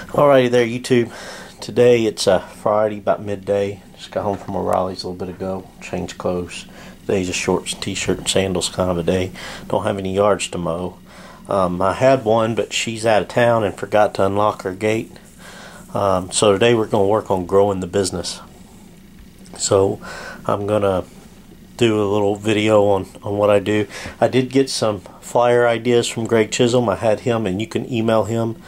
Alrighty there, YouTube. Today it's Friday, about midday. Just got home from O'Reilly's a little bit ago. Changed clothes. Today's just shorts, t-shirt, and sandals kind of a day. Don't have any yards to mow. I had one, but she's out of town and forgot to unlock her gate. So today we're going to work on growing the business. So I'm going to do a little video on what I do. I did get some flyer ideas from Greg Chisholm. I had him, and you can email him.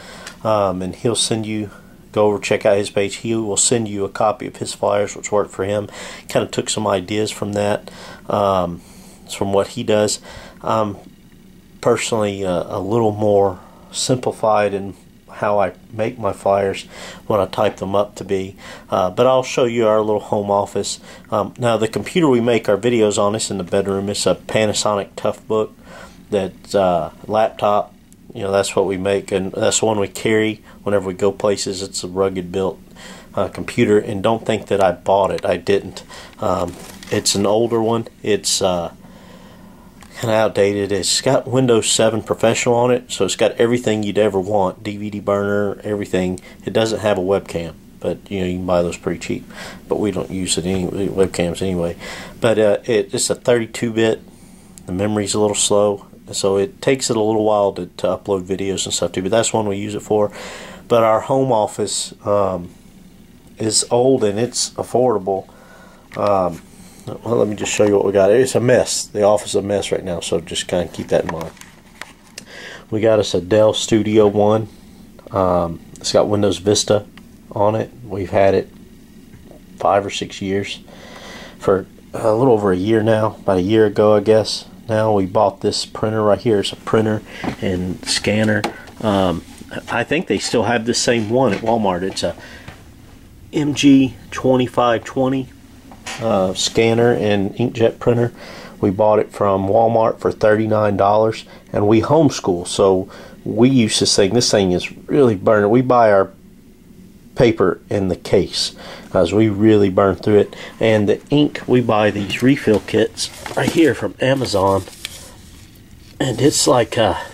And he'll send you, go over, check out his page. He will send you a copy of his flyers, which worked for him. Kind of took some ideas from that, from what he does. Personally, a little more simplified in how I make my flyers when I type them up to be. But I'll show you our little home office. Now, the computer we make our videos on is in the bedroom. It's a Panasonic Toughbook. That's laptop. You know, that's what we make, and that's the one we carry whenever we go places. It's a rugged built computer, and don't think that I bought it. I didn't. It's an older one. It's kind of outdated. It's got Windows 7 Professional on it, so it's got everything you'd ever want. DVD burner, everything. It doesn't have a webcam, but you know, you can buy those pretty cheap. But we don't use it webcams anyway. But it's a 32-bit. The memory's a little slow. So it takes it a little while to upload videos and stuff too, but that's one we use it for. But our home office is old and it's affordable. Well, let me just show you what we got. It's a mess. The office is a mess right now, so just kind of keep that in mind. We got us a Dell Studio One. It's got Windows Vista on it. We've had it 5 or 6 years. For a little over a year now, about a year ago, I guess. Now we bought this printer right here. It's a printer and scanner. I think they still have the same one at Walmart. It's a MG2520 scanner and inkjet printer. We bought it from Walmart for $39, and we homeschool, so we use this thing. This thing is really burning. We buy our paper in the case as we really burn through it. And the ink, we buy these refill kits right here from Amazon, and it's like I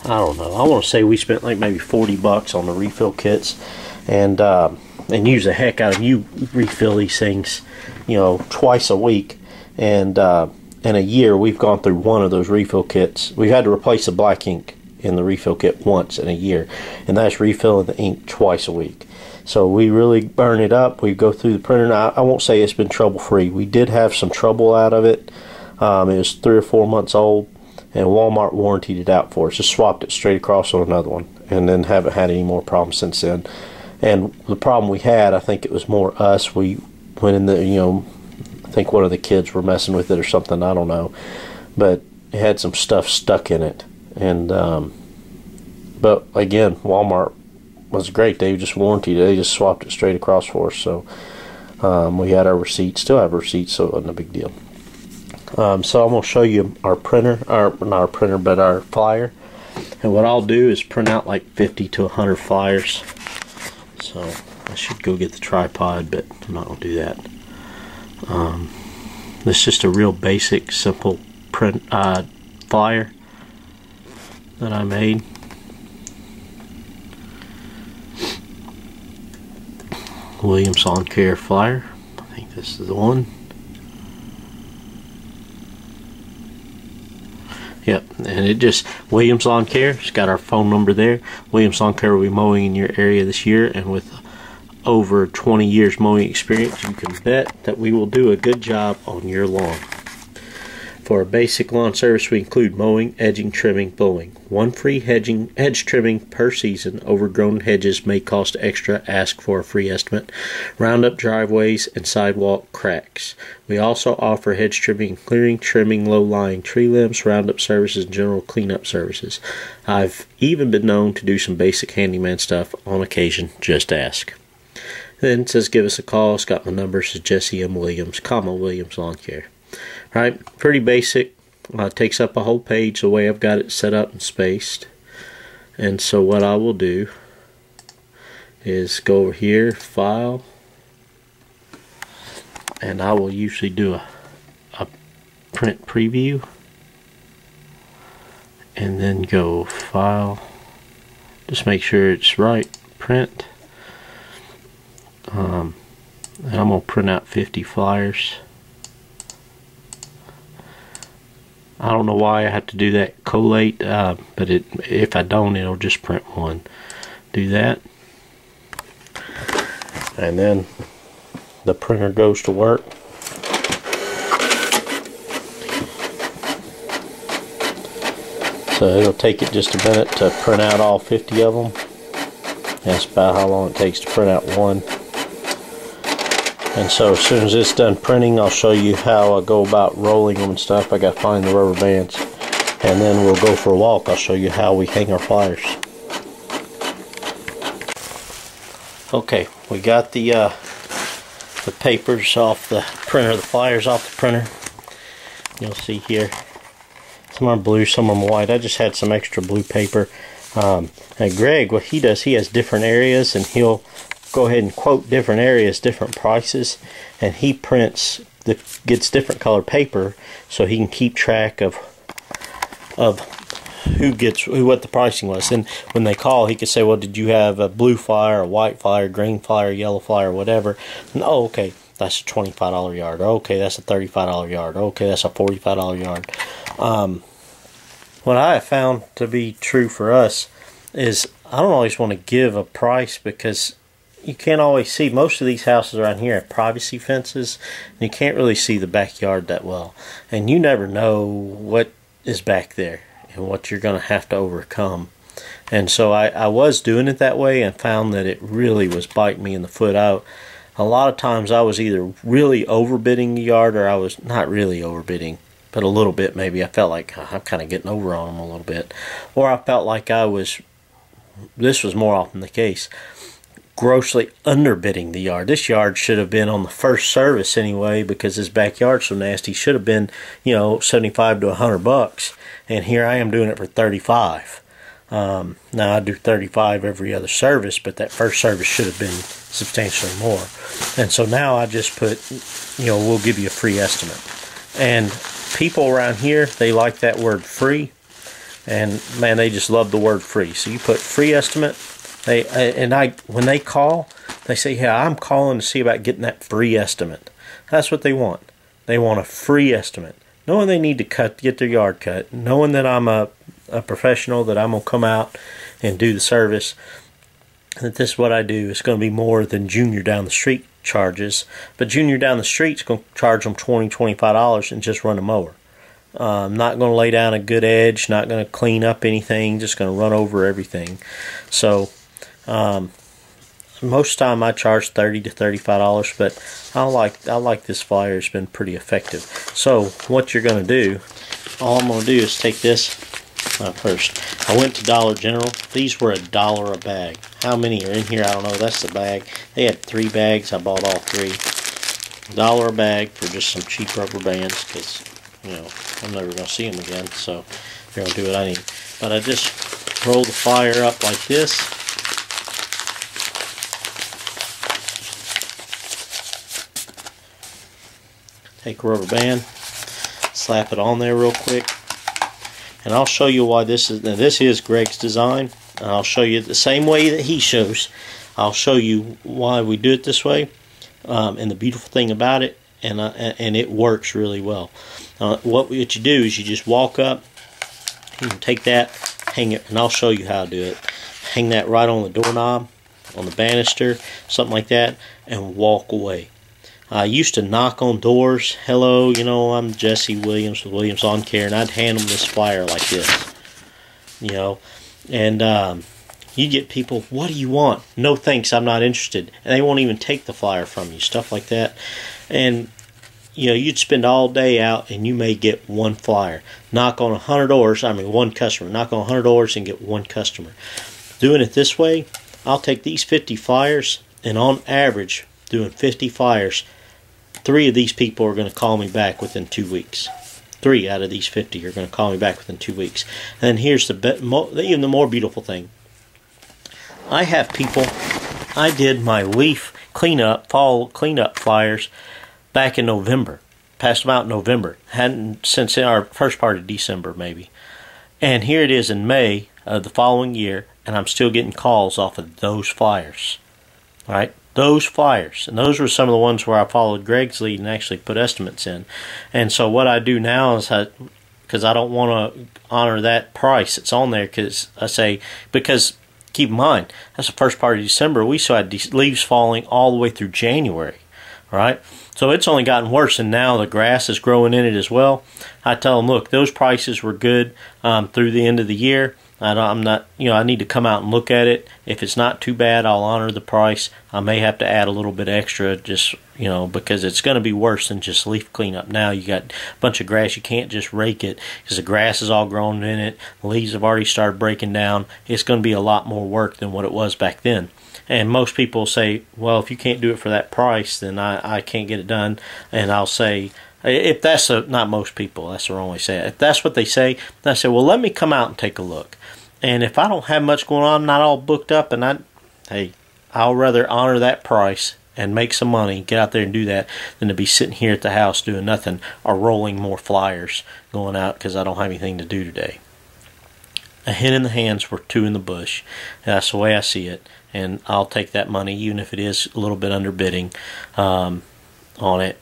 don't know, I want to say we spent like maybe $40 on the refill kits, and use the heck out of them. You refill these things, you know, twice a week, and in a year we've gone through one of those refill kits. We've had to replace the black ink in the refill kit once in a year, and that's refilling the ink twice a week. So we really burn it up. We go through the printer. Now, I won't say it's been trouble free. We did have some trouble out of it. It was 3 or 4 months old, and Walmart warrantied it out for us. Just swapped it straight across on another one, and then haven't had any more problems since then. And the problem we had, I think it was more us. We went in the, you know, I think one of the kids were messing with it or something. I don't know, but it had some stuff stuck in it. And but again, Walmart was great. They just warrantied it. They just swapped it straight across for us. So we had our receipt. Still have receipts, so it wasn't a big deal. So I'm going to show you our printer, not our printer, but our flyer. And what I'll do is print out like 50 to 100 flyers. So I should go get the tripod, but I'm not going to do that. This is just a real basic, simple print flyer that I made. Williams Lawn Care flyer. I think this is the one. Yep, and it just, Williams Lawn Care. It's got our phone number there. Williams Lawn Care will be mowing in your area this year, and with over 20 years mowing experience, you can bet that we will do a good job on your lawn. For a basic lawn service, we include mowing, edging, trimming, blowing. One free hedge trimming per season. Overgrown hedges may cost extra. Ask for a free estimate. Round up driveways and sidewalk cracks. We also offer hedge trimming and clearing, trimming low-lying tree limbs, roundup services, and general cleanup services. I've even been known to do some basic handyman stuff on occasion. Just ask. Then it says give us a call. It's got my number. It's Jesse M. Williams, Williams Lawn Care. Right, pretty basic. It takes up a whole page the way I've got it set up and spaced. And so what I will do is go over here, File, and I will usually do a print preview, and then go File, just make sure it's right, print. And I'm going to print out 50 flyers. I don't know why I have to do that collate, but if I don't, it'll just print one. Do that. And then the printer goes to work. So it'll take it just a minute to print out all 50 of them. That's about how long it takes to print out one. And so as soon as it's done printing, I'll show you how I go about rolling them and stuff. I got to find the rubber bands. And then we'll go for a walk. I'll show you how we hang our flyers. Okay, we got the papers off the printer, the flyers off the printer. You'll see here, some are blue, some are white. I just had some extra blue paper. And Greg, what he does, he has different areas, and he'll go ahead and quote different areas, different prices, and he prints gets different color paper so he can keep track of what the pricing was. And when they call, he could say, well, did you have a blue flyer, a white flyer, green flyer, yellow flyer, whatever. And, oh, okay, that's a $25 yard. Okay, that's a $35 yard. Okay, that's a $45 yard. What I have found to be true for us is I don't always want to give a price, because you can't always see. Most of these houses around here have privacy fences, and you can't really see the backyard that well. And you never know what is back there and what you're going to have to overcome. And so I was doing it that way and found that it really was biting me in the foot. A lot of times I was either really overbidding the yard, or I was not really overbidding, but a little bit maybe. I felt like I'm kind of getting over on them a little bit. Or I felt like this was more often the case, grossly underbidding the yard. This yard should have been on the first service anyway, because his backyard's so nasty. Should have been, $75 to $100, and here I am doing it for $35. Now I do $35 every other service, but that first service should have been substantially more. And so now I just put, we'll give you a free estimate. And people around here, they like that word free, and man, they just love the word free. So you put free estimate. When they call, they say, yeah, I'm calling to see about getting that free estimate. That's what they want. They want a free estimate. Knowing they need to get their yard cut, knowing that I'm a professional, that I'm going to come out and do the service, that this is what I do. It's going to be more than Junior down the street charges. But Junior down the street's going to charge them $20, $25 and just run a mower. Not going to lay down a good edge, not going to clean up anything, just going to run over everything. So most of the time I charge $30 to $35, but I like this flyer. It's been pretty effective. So what you're going to do, all I'm going to do is take this first. I went to Dollar General. These were $1 a bag. How many are in here? I don't know. That's the bag. They had 3 bags. I bought all 3. $1 a bag for just some cheap rubber bands, because I'm never going to see them again, so they're going to do what I need. But I just roll the flyer up like this. Take a rubber band, slap it on there real quick, and I'll show you why this is. Now this is Greg's design, and I'll show you the same way that he shows. I'll show you why we do it this way, and the beautiful thing about it, and it works really well. What you do is you just walk up, you can take that, hang it, and I'll show you how to do it. Hang that right on the doorknob, on the banister, something like that, and walk away. I used to knock on doors. Hello, I'm Jesse Williams with Williams Lawn Care, and I'd hand them this flyer like this. And you get people, what do you want? No thanks, I'm not interested. And they won't even take the flyer from you, stuff like that. And you'd spend all day out and you may get one flyer. Knock on 100 doors, one customer. Knock on 100 doors and get one customer. Doing it this way, I'll take these 50 flyers, and on average, doing 50 flyers, 3 of these people are going to call me back within 2 weeks. 3 out of these 50 are going to call me back within 2 weeks. And here's even the more beautiful thing. I have people, I did my leaf cleanup, fall cleanup flyers back in November. Passed them out in November. Hadn't since our first part of December maybe. And here it is in May of the following year, and I'm still getting calls off of those flyers. All right, those flyers, and those were some of the ones where I followed Greg's lead and actually put estimates in. And so what I do now is, because I don't want to honor that price that's on there, because keep in mind, that's the first part of December. We still had leaves falling all the way through January, right? So it's only gotten worse, and now the grass is growing in it as well. I tell them, look, those prices were good through the end of the year. I'm not, I need to come out and look at it. If it's not too bad, I'll honor the price. I may have to add a little bit extra, just, because it's going to be worse than just leaf cleanup. Now you got a bunch of grass. You can't just rake it because the grass is all grown in it. The leaves have already started breaking down. It's going to be a lot more work than what it was back then. And most people say, well, if you can't do it for that price, then I can't get it done. And I'll say, if that's not most people, that's the wrong way to say it. If that's what they say, then I say, well, let me come out and take a look. And if I don't have much going on, I'm not all booked up, and I'll rather honor that price and make some money, get out there and do that, than to be sitting here at the house doing nothing or rolling more flyers going out because I don't have anything to do today. A hen in the hands were two in the bush. That's the way I see it. And I'll take that money, even if it is a little bit underbidding on it.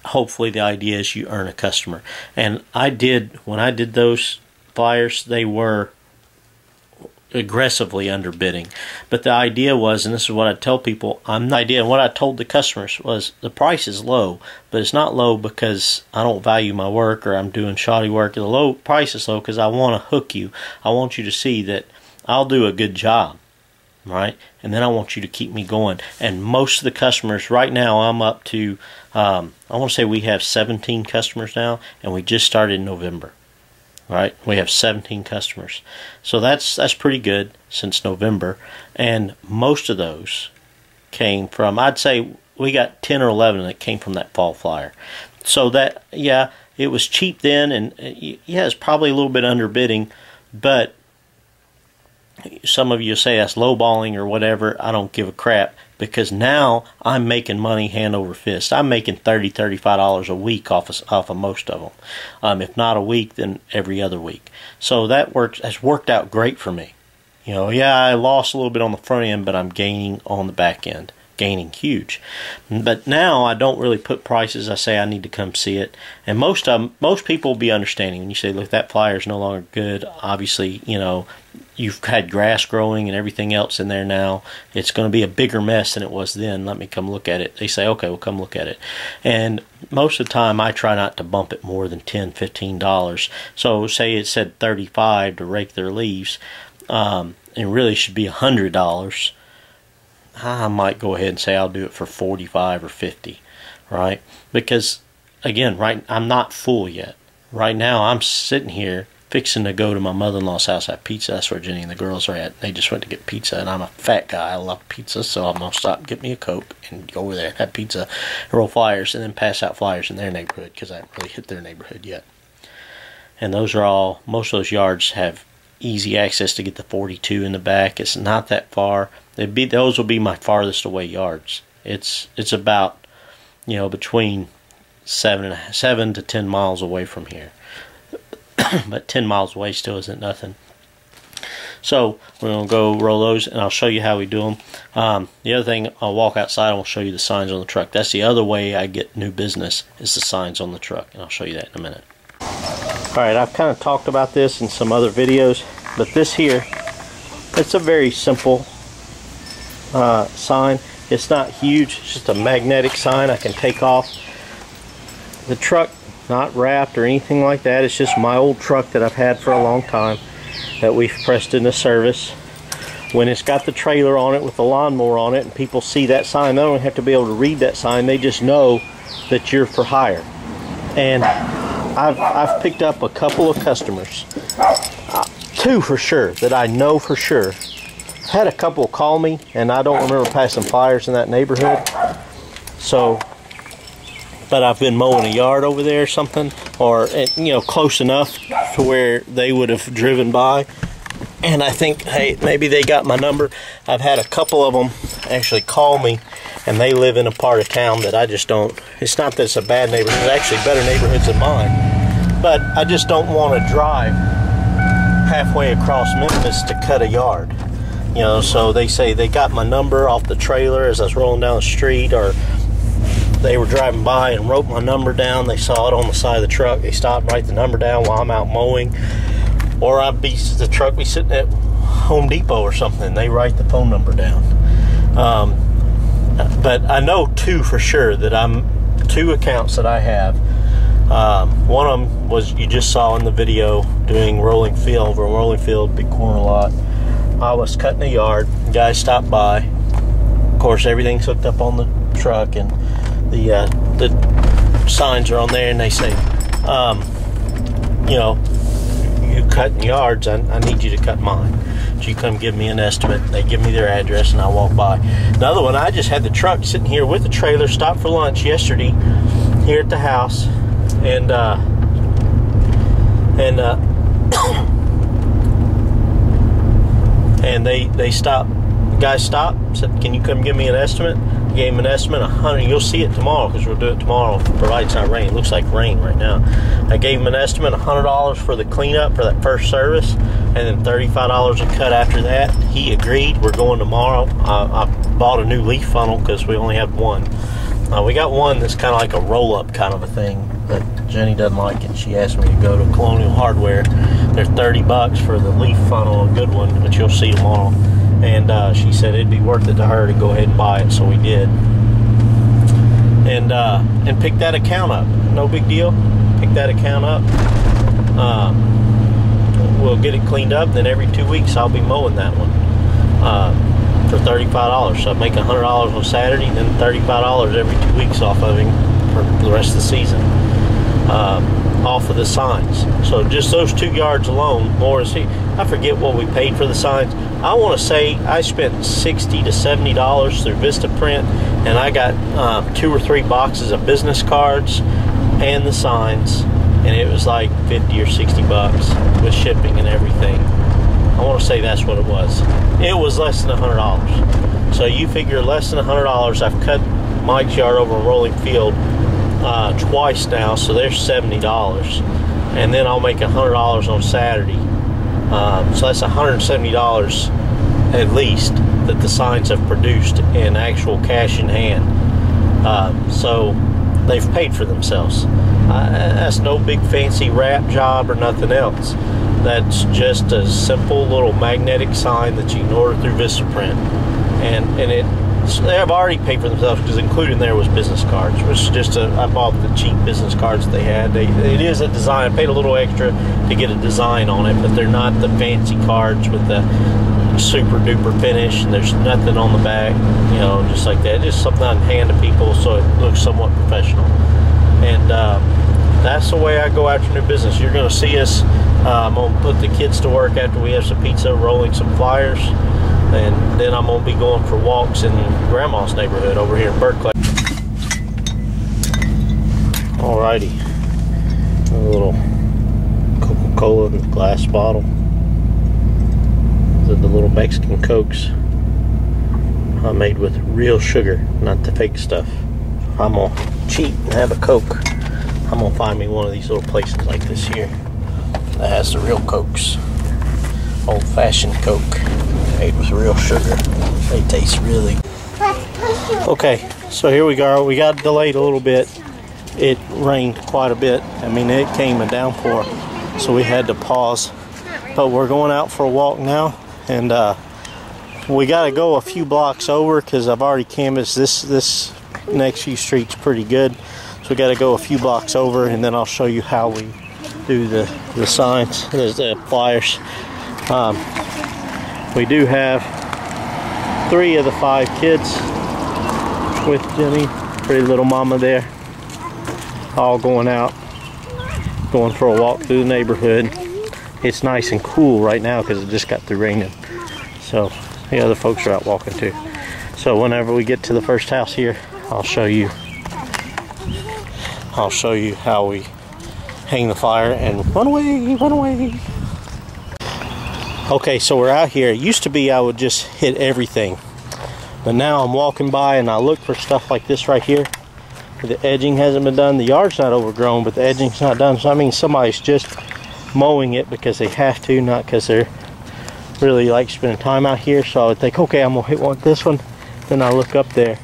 Hopefully the idea is you earn a customer. And when I did those flyers, they were aggressively underbidding. But the idea was, and this is what I tell people, and what I told the customers was, the price is low, but it's not low because I don't value my work or I'm doing shoddy work. The low price is low because I want to hook you. I want you to see that I'll do a good job. Right, and then I want you to keep me going. And most of the customers right now, I'm up to, I want to say we have 17 customers now, and we just started in November. Right, we have 17 customers, so that's pretty good since November. And most of those came from, I'd say we got 10 or 11 that came from that fall flyer. So that, yeah, it was cheap then, and yeah, it's probably a little bit underbidding, but some of you say that's lowballing or whatever. I don't give a crap, because now I'm making money hand over fist. I'm making $30, $35 a week off of most of them. If not a week, then every other week. So that has worked out great for me. Yeah, I lost a little bit on the front end, but I'm gaining on the back end. Gaining huge. But now I don't really put prices. I say I need to come see it, and most people will be understanding when you say, look, that flyer is no longer good. Obviously, you've had grass growing and everything else in there now. It's going to be a bigger mess than it was then. Let me come look at it. They say, okay, we'll come look at it. And most of the time I try not to bump it more than $10, $15. So say it said $35 to rake their leaves, and really should be $100. I might go ahead and say I'll do it for $45 or $50, right? Because, again, I'm not full yet. Right now, I'm sitting here fixing to go to my mother-in-law's house at pizza. That's where Jenny and the girls are at. They just went to get pizza, and I'm a fat guy. I love pizza, so I'm going to stop and get me a Coke and go over there and have pizza, and roll flyers, and then pass out flyers in their neighborhood, because I haven't really hit their neighborhood yet. And those are all, most of those yards have easy access to get the 42 in the back. It's not that far. Those will be my farthest away yards. It's about, between 7 to 10 miles away from here. But 10 miles away still isn't nothing. So we're going to go roll those, and I'll show you how we do them. The other thing, I'll walk outside and I'll show you the signs on the truck. That's the other way I get new business, is the signs on the truck, and I'll show you that in a minute. Alright, I've kind of talked about this in some other videos, but this here, it's a very simple sign. It's not huge. It's just a magnetic sign I can take off. The truck, not wrapped or anything like that. It's just my old truck that I've had for a long time that we've pressed into service. When it's got the trailer on it with the lawnmower on it, and people see that sign, they don't have to be able to read that sign. They just know that you're for hire. And I've picked up a couple of customers, 2 for sure, that I know for sure. Had a couple call me, and I don't remember passing flyers in that neighborhood. So, but I've been mowing a yard over there or something, or close enough to where they would have driven by. And I think, hey, maybe they got my number. I've had a couple of them actually call me, and they live in a part of town that I just don't. It's not that it's a bad neighborhood. It's actually better neighborhoods than mine. But I just don't want to drive halfway across Memphis to cut a yard. You know, so they say they got my number off the trailer as I was rolling down the street, or they were driving by and wrote my number down. They saw it on the side of the truck. They stopped and write the number down while I'm out mowing. Or the truck be sitting at Home Depot or something. They write the phone number down. But I know two for sure, that two accounts that I have. One of them was, you just saw in the video, doing rolling field, over rolling field, big corner lot. I was cutting a yard. The guy stopped by. Of course, everything's hooked up on the truck, and the signs are on there, and they say, you know, you cutting yards, I need you to cut mine. So you come give me an estimate. They give me their address, and I walk by. Another one, I just had the truck sitting here with the trailer, stopped for lunch yesterday here at the house, and they stopped. The guy stopped, said, "Can you come give me an estimate?" I gave him an estimate, $100. You'll see it tomorrow, because we'll do it tomorrow, provided it's not rain. It looks like rain right now. I gave him an estimate, $100 for the cleanup for that first service, and then $35 a cut after that. He agreed. We're going tomorrow. I bought a new leaf funnel because we only have one. We got one that's kind of like a roll-up kind of a thing that Jenny doesn't like, and she asked me to go to Colonial Hardware. They're $30 for the leaf funnel, a good one, which you'll see tomorrow. And she said it'd be worth it to her to go ahead and buy it, so we did. And pick that account up. No big deal. Pick that account up. We'll get it cleaned up. Then every 2 weeks I'll be mowing that one for $35. So I make $100 on Saturday, and then $35 every 2 weeks off of him for the rest of the season. Off of the signs. So just those 2 yards alone, more to see. I forget what we paid for the signs. I want to say I spent $60 to $70 through Vistaprint, and I got 2 or 3 boxes of business cards and the signs, and it was like $50 or $60 with shipping and everything. I want to say that's what it was. It was less than $100. So you figure less than $100. I've cut Mike's yard over a rolling field twice now, so there's $70, and then I'll make $100 on Saturday. So that's $170 at least that the signs have produced in actual cash in hand. So they've paid for themselves. That's no big fancy wrap job or nothing else. That's just a simple little magnetic sign that you can order through Vistaprint, and they have already paid for themselves, because included in there was business cards, which is just I bought the cheap business cards that they had. It is a design. I paid a little extra to get a design on it, but they're not the fancy cards with the super duper finish, and there's nothing on the back, you know, just like that. Just something I can hand to people so it looks somewhat professional. And that's the way I go after new business. You're going to see us. I'm going to put the kids to work after we have some pizza, rolling some flyers. And then I'm going to be going for walks in Grandma's neighborhood over here in Berkeley. Alrighty. A little Coca-Cola in the glass bottle. The little Mexican Cokes made with real sugar, not the fake stuff. If I'm going to cheat and have a Coke, I'm going to find me one of these little places like this here that has the real Cokes. Old-fashioned Coke made with real sugar. They taste really okay. So here we go. We got delayed a little bit. It rained quite a bit. I mean, it came a downpour, so we had to pause. But we're going out for a walk now, and we got to go a few blocks over, because I've already canvassed this next few streets pretty good. So we got to go a few blocks over, and then I'll show you how we do the signs, the flyers. We do have 3 of the 5 kids with Jenny, pretty little mama there, all going out, going for a walk through the neighborhood. It's nice and cool right now because it just got through raining. So the other folks are out walking too. So whenever we get to the first house here, I'll show you how we hang the flyer and run away, run away. Okay, so we're out here. It used to be I would just hit everything, but now I'm walking by and I look for stuff like this right here. The edging hasn't been done. The yard's not overgrown, but the edging's not done. So I mean, somebody's just mowing it because they have to, not because they're really like spending time out here, so I would think, okay, I'm gonna hit this one. Then I look up there,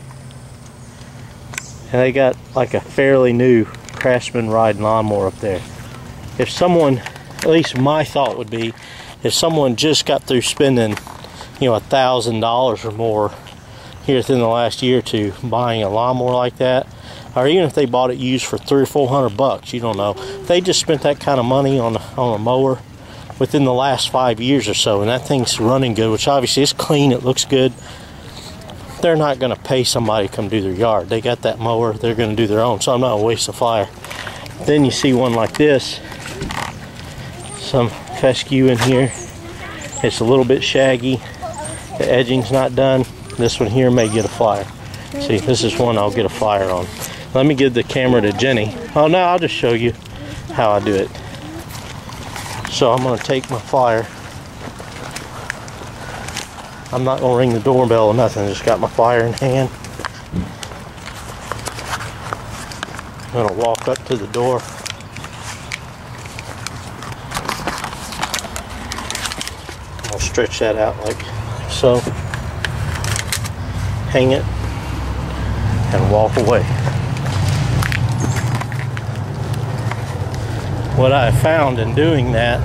and they got like a fairly new Craftsman riding lawnmower up there. If someone, at least my thought would be, if someone just got through spending, you know, $1,000 or more here within the last year or two buying a lawnmower like that, or even if they bought it used for $300 or $400, you don't know, they just spent that kind of money on a mower within the last 5 years or so, and that thing's running good, which obviously is clean, it looks good. They're not going to pay somebody to come do their yard. They got that mower, they're going to do their own, so I'm not going to waste the flyer. Then you see one like this, some fescue in here. It's a little bit shaggy, the edging's not done. This one here may get a flyer. See, this is one I'll get a flyer on. Let me give the camera to Jenny. Oh no, I'll just show you how I do it. So I'm going to take my flyer. I'm not going to ring the doorbell or nothing. I just got my flyer in hand. I'm going to walk up to the door. I'll stretch that out like so. Hang it and walk away. What I found in doing that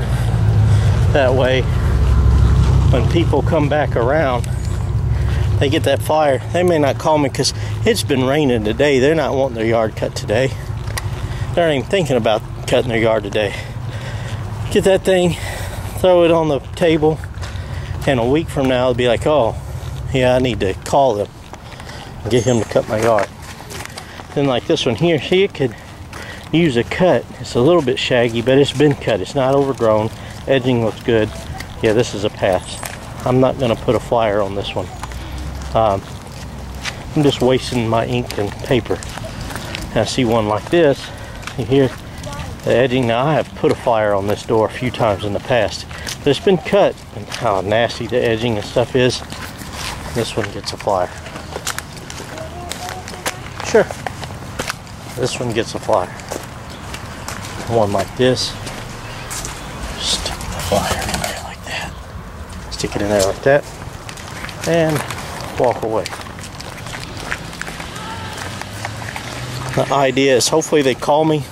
way, when people come back around, they get that flyer. They may not call me because it's been raining today. They're not wanting their yard cut today. They're not even thinking about cutting their yard today. Get that thing, throw it on the table, and a week from now, they'll be like, oh, yeah, I need to call them and get him to cut my yard. Then like this one here, see, it could use a cut. It's a little bit shaggy, but it's been cut. It's not overgrown. Edging looks good. Yeah, this is a pass. I'm not going to put a flyer on this one. I'm just wasting my ink and paper. And I see one like this. You hear the edging. Now, I have put a flyer on this door a few times in the past. But it's been cut, and how nasty the edging and stuff is. This one gets a flyer. Sure. This one gets a flyer. One like this. Stick the flyer in there like that. Stick it in there like that. And walk away. The idea is hopefully they call me.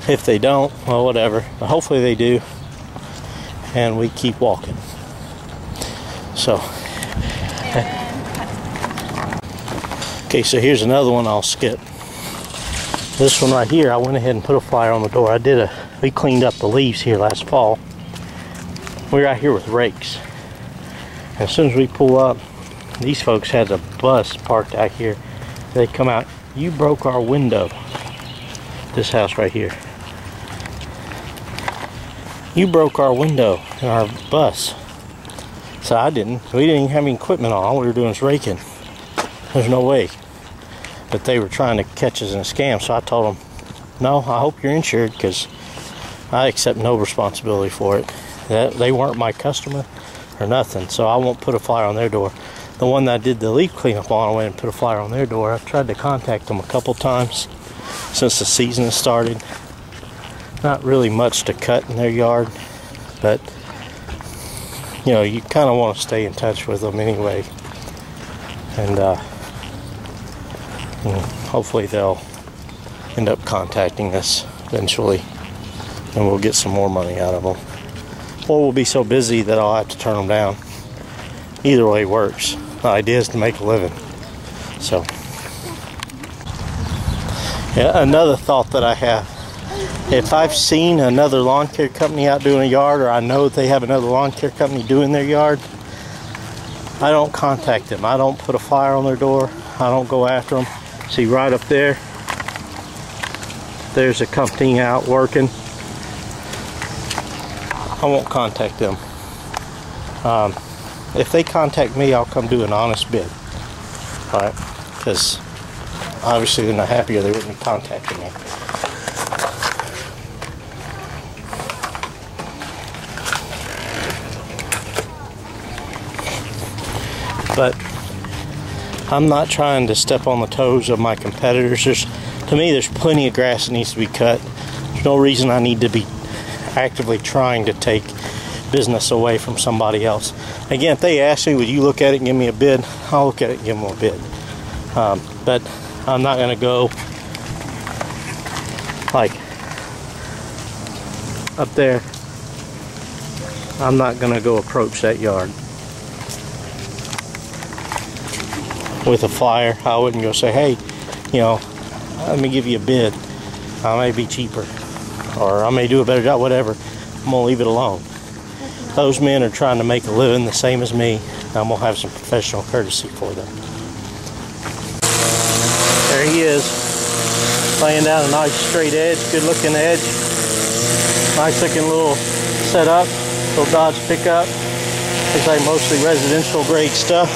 If they don't, well, whatever. But hopefully they do. And we keep walking. So. Okay, so here's another one I'll skip. This one right here, I went ahead and put a flyer on the door. We cleaned up the leaves here last fall. We're out here with rakes. And as soon as we pull up, these folks had a bus parked out here. They come out, you broke our window. This house right here. You broke our window in our bus. So I didn't. We didn't even have any equipment on. All we were doing was raking. There's no way. But they were trying to catch us in a scam, so I told them, no, I hope you're insured, because I accept no responsibility for it. They weren't my customer or nothing, so I won't put a flyer on their door. The one that I did the leaf cleanup on, I went and put a flyer on their door. I've tried to contact them a couple times since the season has started. Not really much to cut in their yard, but you know, you kind of want to stay in touch with them anyway. And hopefully they'll end up contacting us eventually, and we'll get some more money out of them. Or we'll be so busy that I'll have to turn them down. Either way works. The idea is to make a living. So, yeah, another thought that I have. If I've seen another lawn care company out doing a yard, or I know that they have another lawn care company doing their yard, I don't contact them. I don't put a flyer on their door. I don't go after them. See, right up there, there's a company out working. I won't contact them. If they contact me, I'll come do an honest bid. Alright? Because obviously they're not happy, or they wouldn't be contacting me. But I'm not trying to step on the toes of my competitors. To me, there's plenty of grass that needs to be cut. There's no reason I need to be actively trying to take business away from somebody else. Again, if they ask me, would you look at it and give me a bid? I'll look at it and give them a bid. But I'm not going to go like up there. I'm not going to go approach that yard with a flyer. I wouldn't go say, hey, you know, let me give you a bid. I may be cheaper, or I may do a better job, whatever. I'm going to leave it alone. Those men are trying to make a living the same as me. I'm going to have some professional courtesy for them. There he is, laying down a nice straight edge, good looking edge. Nice looking little setup, little Dodge pickup. Looks like mostly residential grade stuff.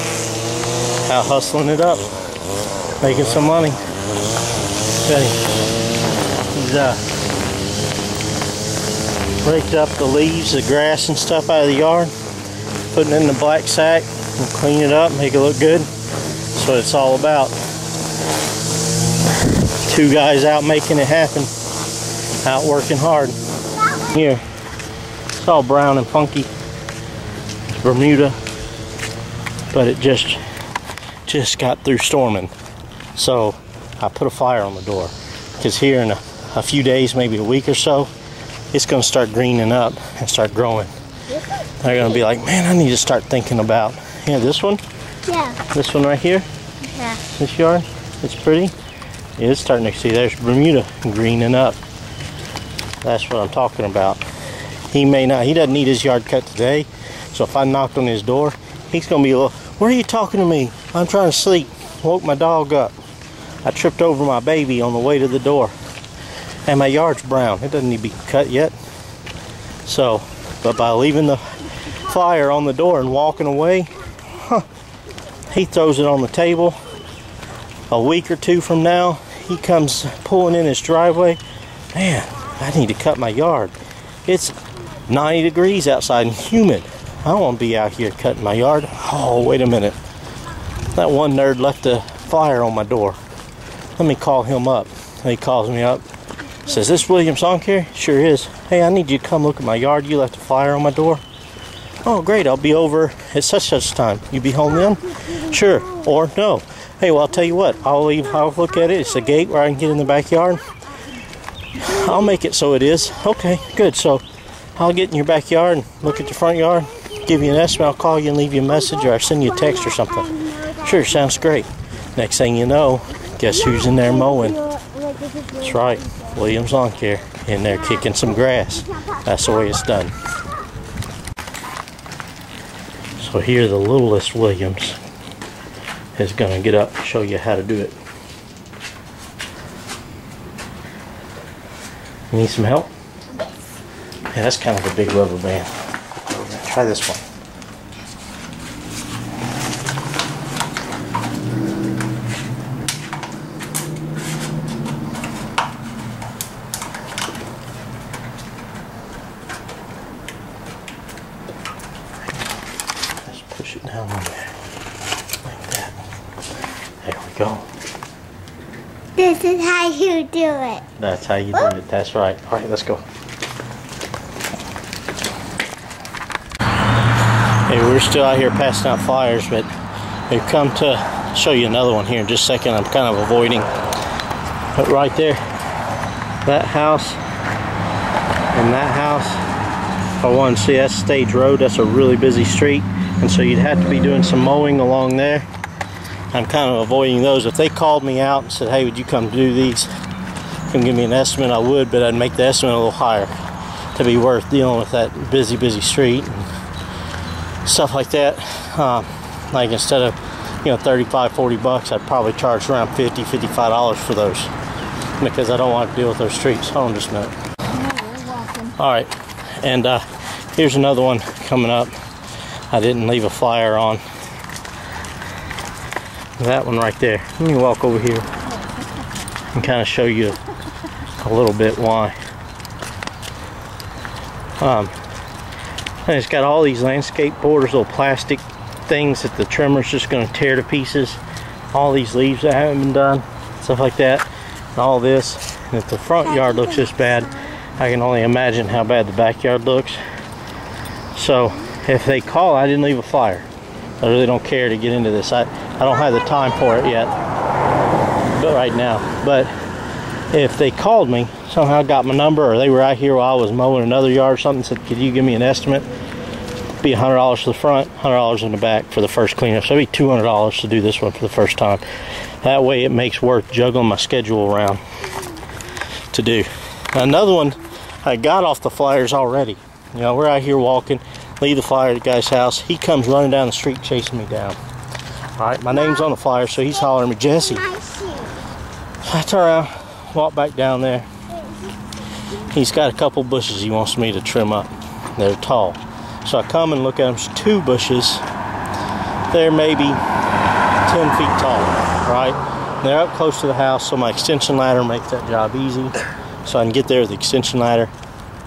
Out hustling it up, making some money. He's raked up the leaves, the grass and stuff out of the yard, putting it in the black sack and clean it up, make it look good. That's what it's all about. Two guys out making it happen, out working hard. Here, it's all brown and funky. It's Bermuda, but it just got through storming. So I put a fire on the door, because here in a few days, maybe a week or so, it's going to start greening up and start growing. They're going to be like, man, I need to start thinking about, yeah, this one? Yeah. This one right here? Yeah. This yard? It's pretty? Yeah, it's starting to see, there's Bermuda greening up. That's what I'm talking about. He doesn't need his yard cut today, so if I knocked on his door, he's going to be a little, where are you talking to me? I'm trying to sleep. Woke my dog up. I tripped over my baby on the way to the door. And my yard's brown. It doesn't need to be cut yet. So, but by leaving the flyer on the door and walking away, he throws it on the table. A week or two from now, he comes pulling in his driveway. Man, I need to cut my yard. It's 90 degrees outside and humid. I don't want to be out here cutting my yard. Oh, wait a minute. That one nerd left a flyer on my door. Let me call him up. And he calls me up. Says, this Williams Lawn Care? Sure is. Hey, I need you to come look at my yard. You left a flyer on my door. Oh, great. I'll be over at such time. You be home then? Sure. Or no. Hey, well, I'll tell you what. I'll look at it. It's a gate where I can get in the backyard. I'll make it so it is. Okay, good. So I'll get in your backyard and look at your front yard. Give you an estimate. I'll call you and leave you a message, or I'll send you a text or something. Sure, sounds great. Next thing you know, guess who's in there mowing? That's right, Williams Lawn Care, in there kicking some grass. That's the way it's done. So here the littlest Williams is going to get up and show you how to do it. You need some help? Yeah, that's kind of a big rubber band. Try this one. Just push it down on there. Like that. There we go. This is how you do it. That's how you do it. That's right. All right, let's go. Hey, we're still out here passing out flyers, but we've come to show you another one here in just a second. I'm kind of avoiding. But right there, that house and that house, if I want to see, that's Stage Road. That's a really busy street, and so you'd have to be doing some mowing along there. I'm kind of avoiding those. If they called me out and said, hey, would you come do these? Come give me an estimate, I would, but I'd make the estimate a little higher to be worth dealing with that busy street and stuff like that. Like instead of, you know, 35, 40 bucks, I'd probably charge around $50, $55 for those, because I don't want to deal with those streets. Hold on just a minute. All right, and here's another one coming up. I didn't leave a flyer on. That one right there. Let me walk over here and kind of show you a little bit why. And it's got all these landscape borders, little plastic things that the trimmer's just going to tear to pieces. All these leaves that haven't been done, stuff like that, and all this. And if the front yard looks this bad, I can only imagine how bad the backyard looks. So if they call, I didn't leave a flyer. I really don't care to get into this. I don't have the time for it yet, but right now. But if they called me, somehow got my number, or they were out here while I was mowing another yard or something, said, could you give me an estimate? It'd be $100 for the front, $100 in the back for the first cleanup. So it'd be $200 to do this one for the first time. That way it makes worth juggling my schedule around to do. Another one, I got off the flyers already. You know, we're out here walking, leave the flyer at the guy's house. He comes running down the street chasing me down. All right, my name's on the flyer, so he's hollering at me, Jesse. I turn around, walk back down there. He's got a couple bushes he wants me to trim up. They're tall. So I come and look at them. There's 2 bushes. They're maybe 10 feet tall, right? They're up close to the house, so my extension ladder makes that job easy. So I can get there with the extension ladder.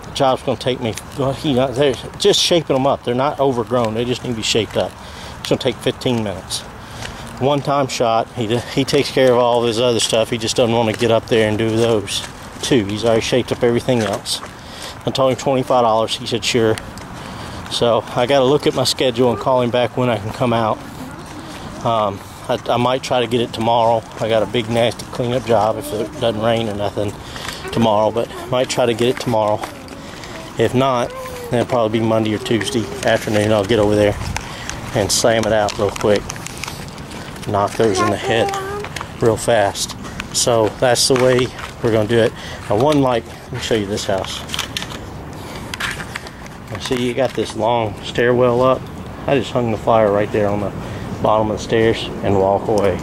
The job's going to take me, well, they're just shaping them up. They're not overgrown. They just need to be shaped up. It's going to take 15 minutes. One-time shot. He takes care of all of his other stuff. He just doesn't want to get up there and do those 2. He's already shaped up everything else. I told him $25. He said sure. So I got to look at my schedule and call him back when I can come out. I might try to get it tomorrow. I got a big nasty cleanup job if it doesn't rain or nothing tomorrow, but I might try to get it tomorrow. If not, then it'll probably be Monday or Tuesday afternoon. I'll get over there and slam it out real quick. Knock those in the head real fast. So that's the way we're going to do it. And one light, let me show you this house. See, you got this long stairwell up. I just hung the flyer right there on the bottom of the stairs and walk away.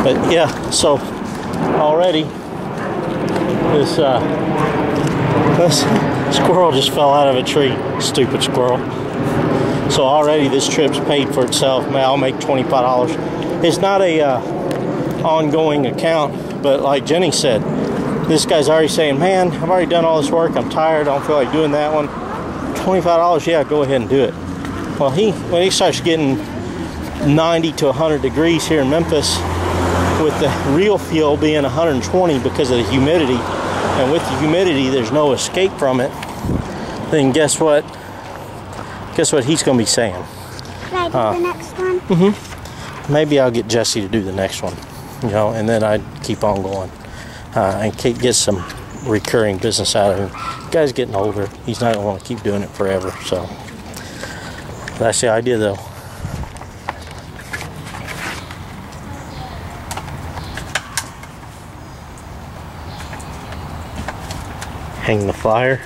But yeah, so already this squirrel just fell out of a tree. Stupid squirrel. So already this trip's paid for itself. I'll make $25. It's not a ongoing account, but like Jenny said, this guy's already saying, man, I've already done all this work. I'm tired. I don't feel like doing that one. $25, yeah, go ahead and do it. Well, when he starts getting 90 to 100 degrees here in Memphis, with the real feel being 120 because of the humidity, and with the humidity, there's no escape from it, then guess what? Guess what he's going to be saying? Can I do the next one? Mm-hmm. Maybe I'll get Jesse to do the next one, you know, and then I'd keep on going. And get some recurring business out of him. The guy's getting older. He's not going to want to keep doing it forever. So that's the idea, though. Hang the flyer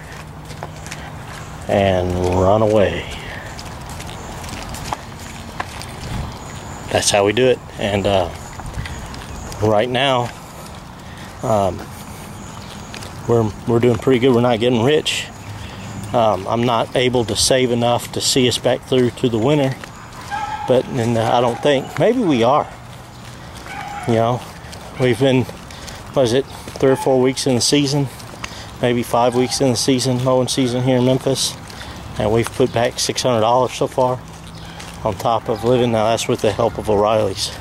and run away. That's how we do it. And right now, we're doing pretty good. We're not getting rich. I'm not able to save enough to see us back through to the winter, but I don't think. Maybe we are. You know, we've been, what is it, 3 or 4 weeks in the season, maybe 5 weeks in the season, mowing season here in Memphis, and we've put back $600 so far on top of living. Now that's with the help of O'Reilly's.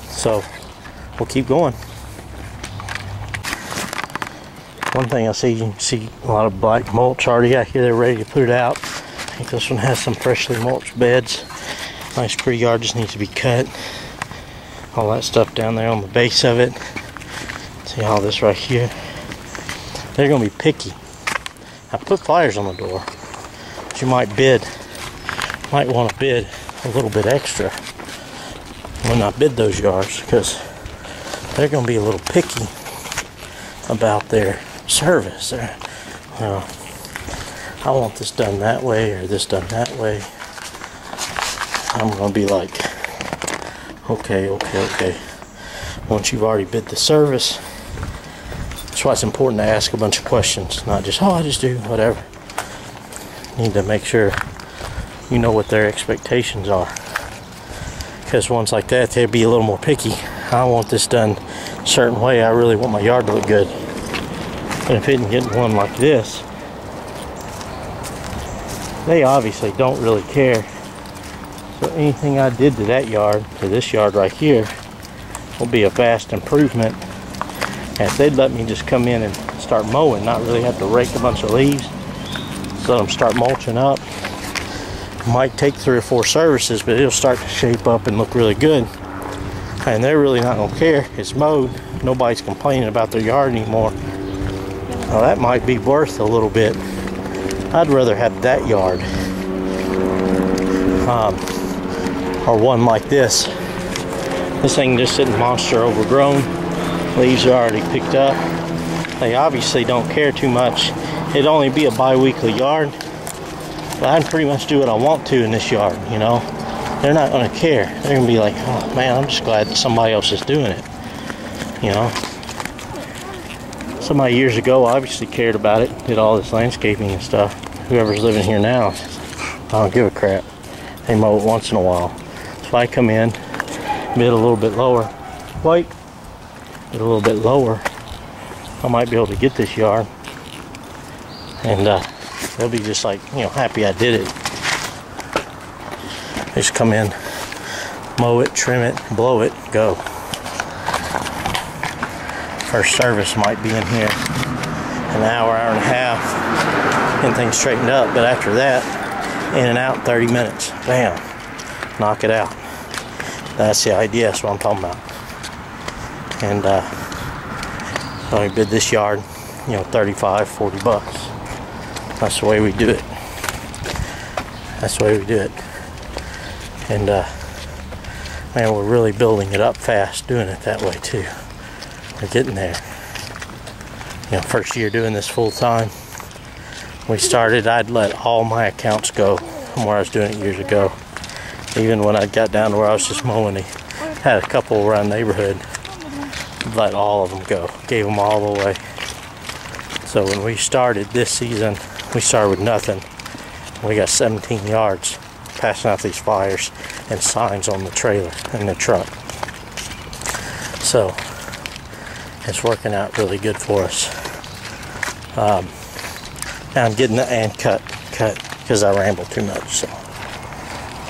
So we'll keep going. One thing I see, you can see a lot of black mulch already out here. They're ready to put it out. I think this one has some freshly mulched beds. Nice pretty yard, just needs to be cut. All that stuff down there on the base of it. See all this right here. They're going to be picky. I put flyers on the door, but you might want to bid a little bit extra when I bid those yards, because they're going to be a little picky about their service. I want this done that way or this done that way. I'm going to be like, okay. Once you've already bid the service, that's why it's important to ask a bunch of questions, not just, oh, I just do whatever. You need to make sure you know what their expectations are, because ones like that, they'd be a little more picky. I want this done a certain way. I really want my yard to look good. And if it can get one like this, they obviously don't really care. So anything I did to that yard, to this yard right here, will be a vast improvement. And if they'd let me just come in and start mowing, not really have to rake a bunch of leaves, let them start mulching up. Might take 3 or 4 services, but it'll start to shape up and look really good. And they're really not gonna care. It's mowed. Nobody's complaining about their yard anymore. Now that might be worth a little bit. I'd rather have that yard or one like this. This thing just sitting monster overgrown. Leaves are already picked up. They obviously don't care too much. It'd only be a bi-weekly yard, but I can pretty much do what I want to in this yard, you know. They're not gonna care. They're gonna be like, oh man, I'm just glad that somebody else is doing it, you know. Somebody years ago obviously cared about it, did all this landscaping and stuff. Whoever's living here now, I don't give a crap. They mow it once in a while. So if I come in, bid a little bit lower, bid a little bit lower, I might be able to get this yard. And they'll be just like, you know, happy I did it. Just come in, mow it, trim it, blow it, go. First service might be in here an hour, hour and a half, and things straightened up. But after that, in and out 30 minutes. Bam. Knock it out. That's the idea. That's what I'm talking about. And so we bid this yard, you know, 35, 40 bucks. That's the way we do it. That's the way we do it. And man, we're really building it up fast doing it that way too. We're getting there. You know, first year doing this full time, we started, I'd let all my accounts go from where I was doing it years ago. Even when I got down to where I was just mowing, had a couple around the neighborhood, let all of them go, gave them all away. So when we started this season, we started with nothing. We got 17 yards passing out these flyers and signs on the trailer and the truck. So it's working out really good for us. Now I'm getting the and cut because I ramble too much. So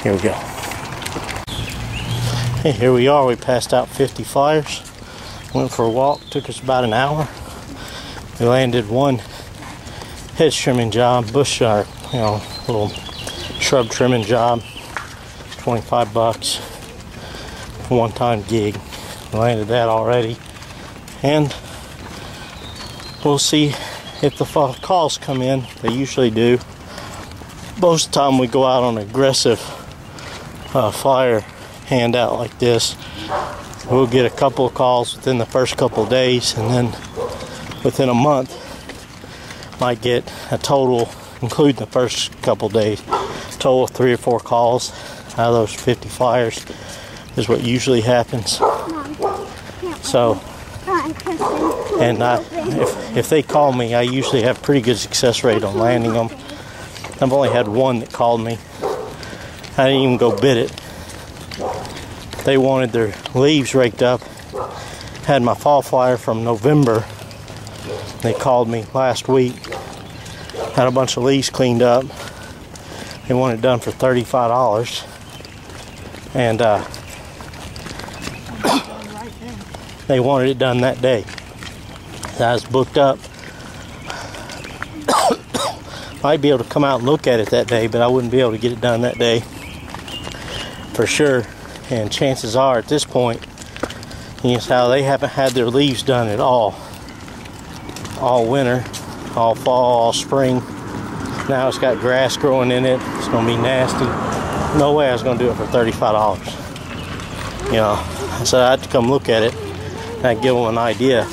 here we go. Hey, here we are. We passed out 50 flyers. Went for a walk. Took us about an hour. We landed one hedge trimming job, bush yard, you know, little shrub trimming job. 25 bucks. One-time gig. We landed that already. And we'll see if the calls come in. They usually do. Most of the time we go out on aggressive flyer handout like this. We'll get a couple of calls within the first couple of days, and then within a month might get a total, including the first couple of days, total of 3 or 4 calls out of those 50 flyers is what usually happens. So, and if they call me, I usually have pretty good success rate on landing them. I've only had one that called me. I didn't even go bid it. They wanted their leaves raked up. Had my fall flyer from November. They called me last week. Had a bunch of leaves cleaned up. They wanted it done for $35. And they wanted it done that day. I was booked up. Might be able to come out and look at it that day, but I wouldn't be able to get it done that day for sure. And chances are at this point, here's how they haven't had their leaves done at all winter, all fall, all spring. Now it's got grass growing in it. It's gonna be nasty. No way I was gonna do it for $35. You know, so I had to come look at it and I'd give them an idea.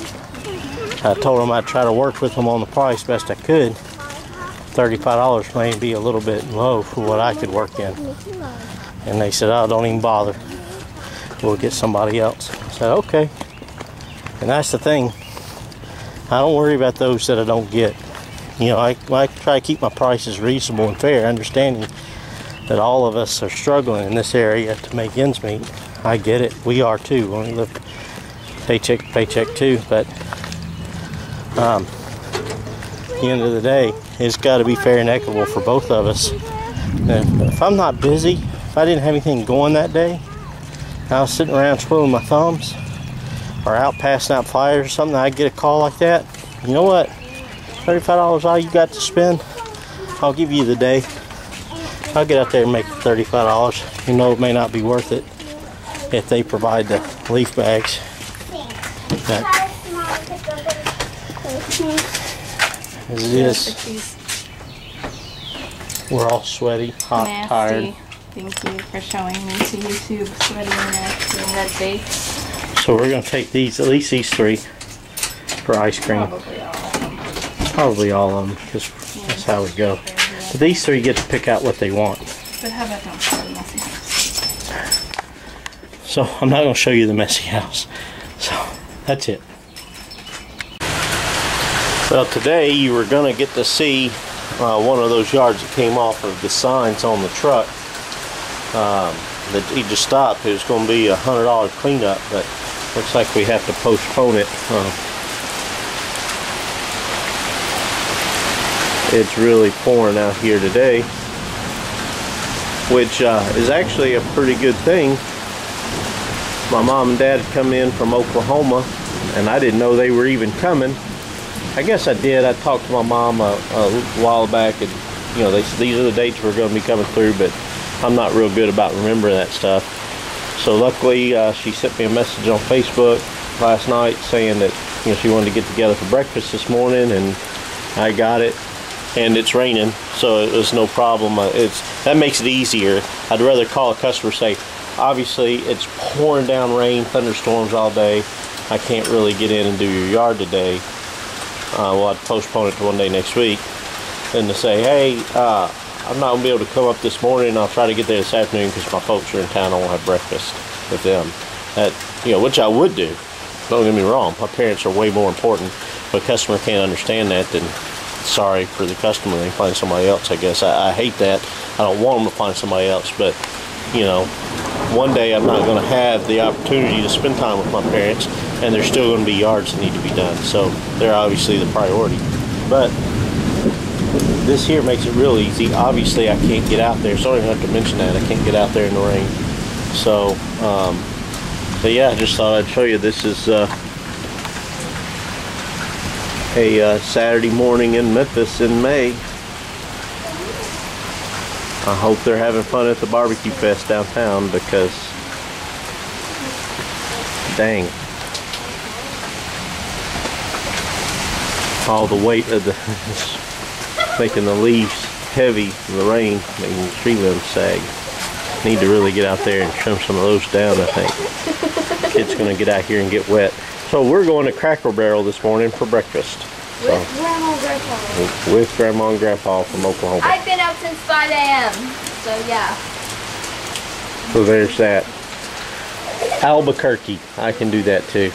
I told them I'd try to work with them on the price best I could. $35 may be a little bit low for what I could work in. And they said, oh, don't even bother. We'll get somebody else. I said, okay. And that's the thing. I don't worry about those that I don't get. You know, I try to keep my prices reasonable and fair, understanding that all of us are struggling in this area to make ends meet. I get it. We are too. We live paycheck to paycheck too. But at the end of the day, it's got to be fair and equitable for both of us. And if I'm not busy, if I didn't have anything going that day, I was sitting around twiddling my thumbs or out passing out flyers or something, I'd get a call like that. You know what? $35 all you got to spend? I'll give you the day. I'll get out there and make $35. You know, it may not be worth it if they provide the leaf bags. But as it is, we're all sweaty, hot, Nasty. tired. Thank you for showing me to YouTube, sweaty and nasty and red face. So we're going to take these, at least these 3, for ice cream. Probably all of them. Probably all of them, because that's how we go. But these 3 get to pick out what they want. But how about the messy house? So I'm not going to show you the messy house. So that's it. Well, today you were going to get to see one of those yards that came off of the signs on the truck that he just stopped. It was going to be $100 cleanup, but looks like we have to postpone it. It's really pouring out here today, which is actually a pretty good thing. My mom and dad had come in from Oklahoma, and I didn't know they were even coming. I guess I did. I talked to my mom a while back, and you know, these are the dates we're going to be coming through, but I'm not real good about remembering that stuff. So luckily, she sent me a message on Facebook last night saying that, you know, she wanted to get together for breakfast this morning, and I got it. And it's raining, so it was no problem. That makes it easier. I'd rather call a customer, say, obviously it's pouring down rain, thunderstorms all day. I can't really get in and do your yard today. We'll have to postpone it to one day next week. Then to say, hey, I'm not going to be able to come up this morning. I'll try to get there this afternoon because my folks are in town. I won't have breakfast with them. That, you know, which I would do. Don't get me wrong. My parents are way more important. But a customer can't understand that, then sorry for the customer. They find somebody else, I guess. I hate that. I don't want them to find somebody else. But, you know, one day I'm not going to have the opportunity to spend time with my parents, and there's still going to be yards that need to be done. So they're obviously the priority. But this here makes it real easy. Obviously I can't get out there, so I don't even have to mention that. I can't get out there in the rain. So, so yeah, I just thought I'd show you. This is a Saturday morning in Memphis in May. I hope they're having fun at the barbecue fest downtown, because dang, all the weight of the making the leaves heavy in the rain, making the tree limbs sag. Need to really get out there and trim some of those down, I think. Kids gonna get out here and get wet. So we're going to Cracker Barrel this morning for breakfast. With Grandma and Grandpa. With Grandma and Grandpa from Oklahoma. I've been out since 5 a.m. So yeah. So there's that. Albuquerque. I can do that too.